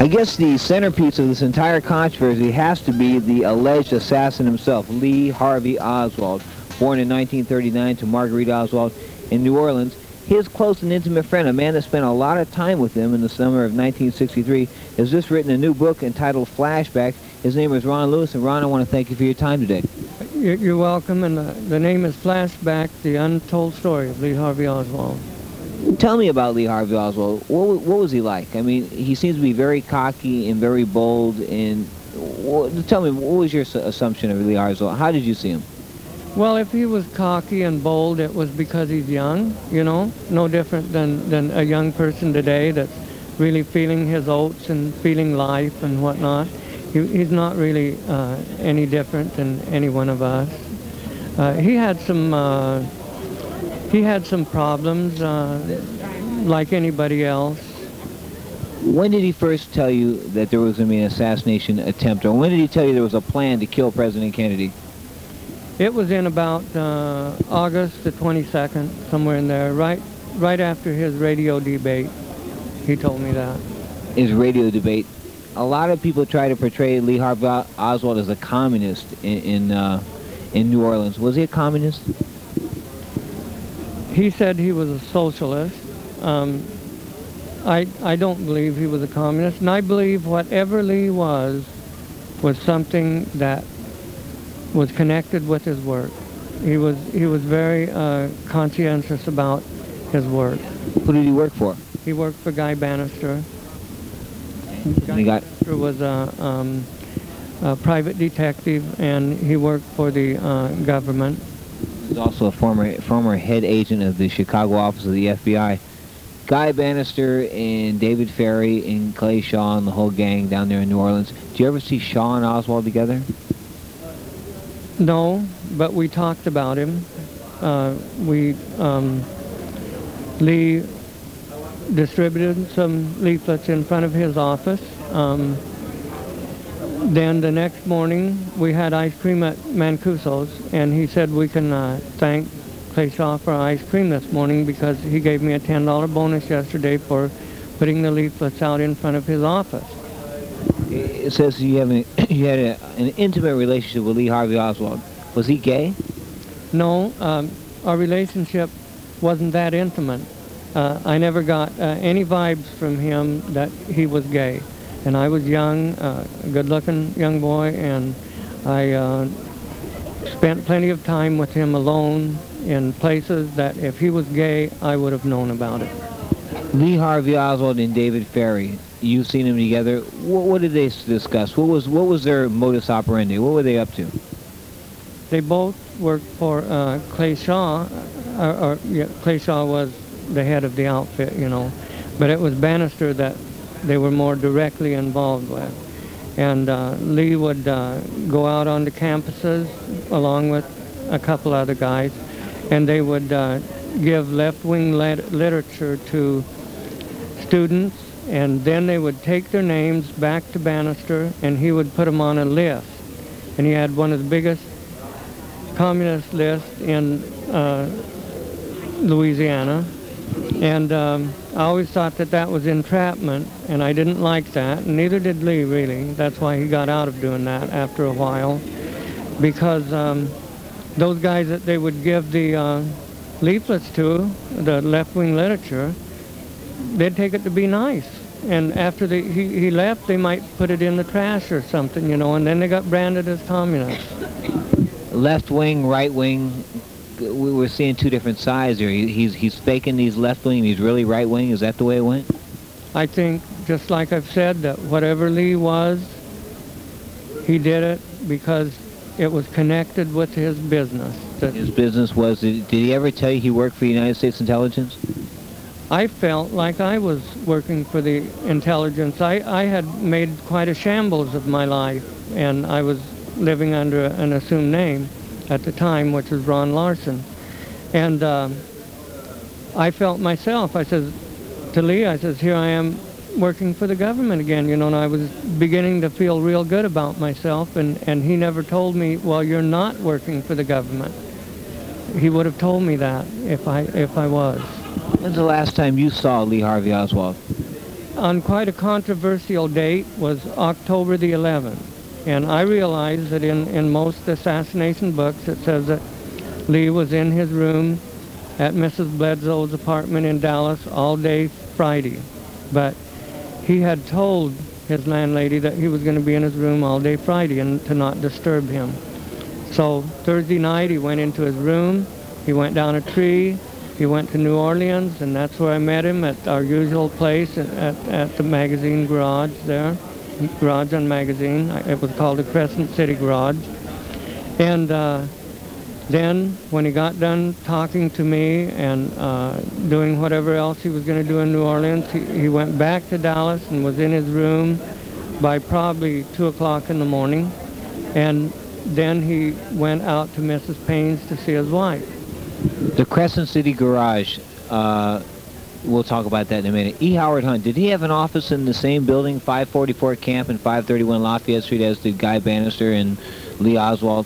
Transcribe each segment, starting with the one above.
I guess the centerpiece of this entire controversy has to be the alleged assassin himself, Lee Harvey Oswald, born in 1939 to Marguerite Oswald in New Orleans. His close and intimate friend, a man that spent a lot of time with him in the summer of 1963, has just written a new book entitled Flashback. His name is Ron Lewis, and Ron, I want to thank you for your time today. You're welcome, and the name is Flashback, the untold story of Lee Harvey Oswald. Tell me about Lee Harvey Oswald. What was he like? I mean, he seems to be very cocky and very bold. And tell me, what was your assumption of Lee Harvey Oswald? How did you see him? Well, if he was cocky and bold, it was because he's young, you know, no different than a young person today that's really feeling his oats and feeling life and whatnot. He's not really any different than any one of us. He had some problems like anybody else. When did he first tell you that there was going to be an assassination attempt, or when did he tell you there was a plan to kill President Kennedy? It was in about August the 22nd, somewhere in there, right after his radio debate. He told me that. His radio debate. A lot of people try to portray Lee Harvey Oswald as a communist in New Orleans. Was he a communist? He said he was a socialist. I don't believe he was a communist, and I believe whatever Lee was something that was connected with his work. He was very conscientious about his work. Who did he work for? He worked for Guy Bannister. Guy Bannister was a private detective, and he worked for the government. He's also a former head agent of the Chicago office of the FBI. Guy Bannister and David Ferrie and Clay Shaw and the whole gang down there in New Orleans. Did you ever see Shaw and Oswald together? No, but we talked about him. Lee distributed some leaflets in front of his office. Then the next morning, we had ice cream at Mancuso's, and he said we can thank Clay Shaw for ice cream this morning because he gave me a $10 bonus yesterday for putting the leaflets out in front of his office. It says you had an intimate relationship with Lee Harvey Oswald. Was he gay? No, our relationship wasn't that intimate. I never got any vibes from him that he was gay. And I was young, a good-looking young boy, and I spent plenty of time with him alone in places that if he was gay, I would have known about it. Lee Harvey Oswald and David Ferrie, you've seen them together. What did they discuss? What was their modus operandi? What were they up to? They both worked for Clay Shaw. Clay Shaw was the head of the outfit, you know, but it was Bannister that they were more directly involved with. And Lee would go out on the campuses along with a couple other guys, and they would give left-wing literature to students, and then they would take their names back to Bannister, and he would put them on a list. And he had one of the biggest communist lists in Louisiana. And I always thought that was entrapment, and I didn't like that, and neither did Lee, really. That's why he got out of doing that after a while, because those guys that they would give the leaflets to, the left-wing literature, they'd take it to be nice. And after he left, they might put it in the trash or something, you know, and then they got branded as communists. Left-wing, right-wing, we were seeing two different sides here. He's faking these left-wing, he's really right-wing. Is that the way it went? I think, just like I've said, that whatever Lee was, he did it because it was connected with his business. His business was, did he ever tell you he worked for the United States intelligence? I felt like I was working for the intelligence. I had made quite a shambles of my life, and I was living under an assumed name at the time, which was Ron Larson. And I felt myself, I says to Lee, I says, here I am working for the government again, you know, and I was beginning to feel real good about myself, and he never told me, well, you're not working for the government. He would have told me that if I was. When's the last time you saw Lee Harvey Oswald? on quite a controversial date was October the 11th. And I realized that in most assassination books it says that Lee was in his room at Mrs. Bledsoe's apartment in Dallas all day Friday. But he had told his landlady that he was going to be in his room all day Friday and to not disturb him. So Thursday night he went into his room, he went down a tree, he went to New Orleans, and that's where I met him at our usual place at the magazine garage there, Garage and Magazine. It was called the Crescent City Garage. And then when he got done talking to me and doing whatever else he was going to do in New Orleans, he went back to Dallas and was in his room by probably 2 o'clock in the morning. And then he went out to Mrs. Payne's to see his wife. The Crescent City Garage, we'll talk about that in a minute. E. Howard Hunt, did he have an office in the same building, 544 Camp and 531 Lafayette Street, as did Guy Bannister and Lee Oswald?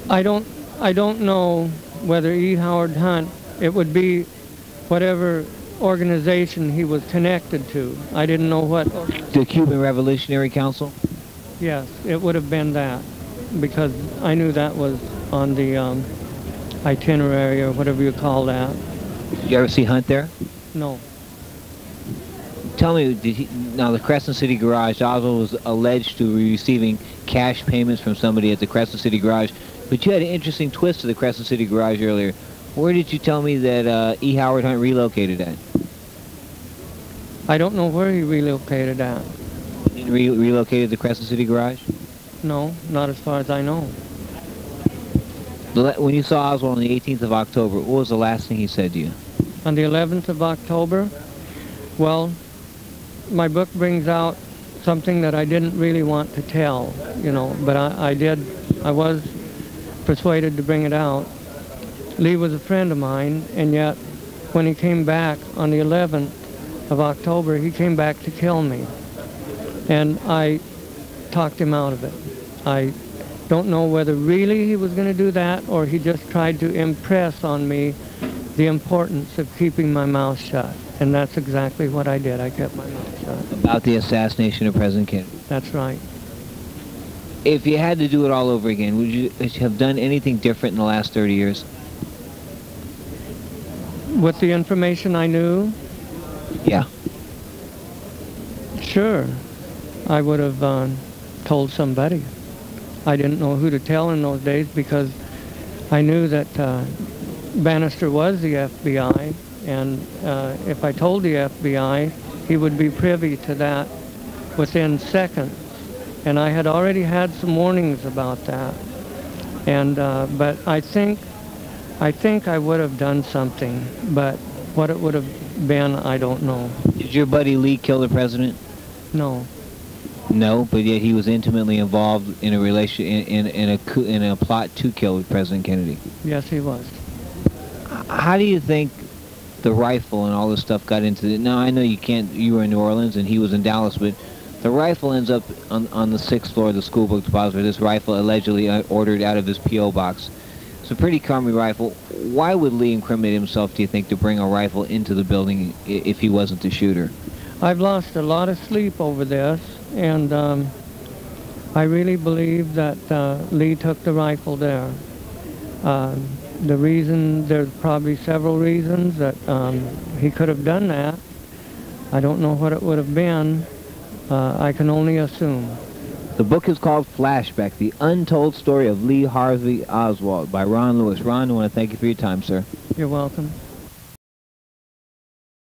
I don't know whether E. Howard Hunt, it would be whatever organization he was connected to. I didn't know what. The Cuban Revolutionary Council? Yes, it would have been that, because I knew that was on the itinerary or whatever you call that. Did you ever see Hunt there? No. Tell me, now the Crescent City Garage, Oswald was alleged to be receiving cash payments from somebody at the Crescent City Garage, but you had an interesting twist to the Crescent City Garage earlier. Where did you tell me that E. Howard Hunt relocated at? I don't know where he relocated at. He relocated the Crescent City Garage? No, not as far as I know. When you saw Oswald on the 18th of October, what was the last thing he said to you? On the 11th of October, well, my book brings out something that I didn't really want to tell, you know, but I was persuaded to bring it out. Lee was a friend of mine, and yet when he came back on the 11th of October, he came back to kill me. And I talked him out of it. I don't know whether really he was going to do that or he just tried to impress on me the importance of keeping my mouth shut. And that's exactly what I did. I kept my mouth shut. About the assassination of President Kennedy? That's right. If you had to do it all over again, would you have done anything different in the last 30 years? With the information I knew? Yeah. Sure. I would have told somebody. I didn't know who to tell in those days because I knew that Bannister was the FBI, and if I told the FBI, he would be privy to that within seconds. And I had already had some warnings about that. And but I think I would have done something, but what it would have been, I don't know. Did your buddy Lee kill the president? No. No, but yet he was intimately involved in a in a plot to kill President Kennedy. Yes, he was. How do you think the rifle and all this stuff got into it? Now I know you were in New Orleans and he was in Dallas, but the rifle ends up on the 6th floor of the school book depository. This rifle allegedly ordered out of his P.O. box. It's a pretty common rifle. Why would Lee incriminate himself, do you think, to bring a rifle into the building if he wasn't the shooter? I've lost a lot of sleep over this, and I really believe that Lee took the rifle there. The reason, there's probably several reasons that he could have done that. I don't know what it would have been. I can only assume. The book is called Flashback, The Untold Story of Lee Harvey Oswald by Ron Lewis. Ron, I want to thank you for your time, sir. You're welcome.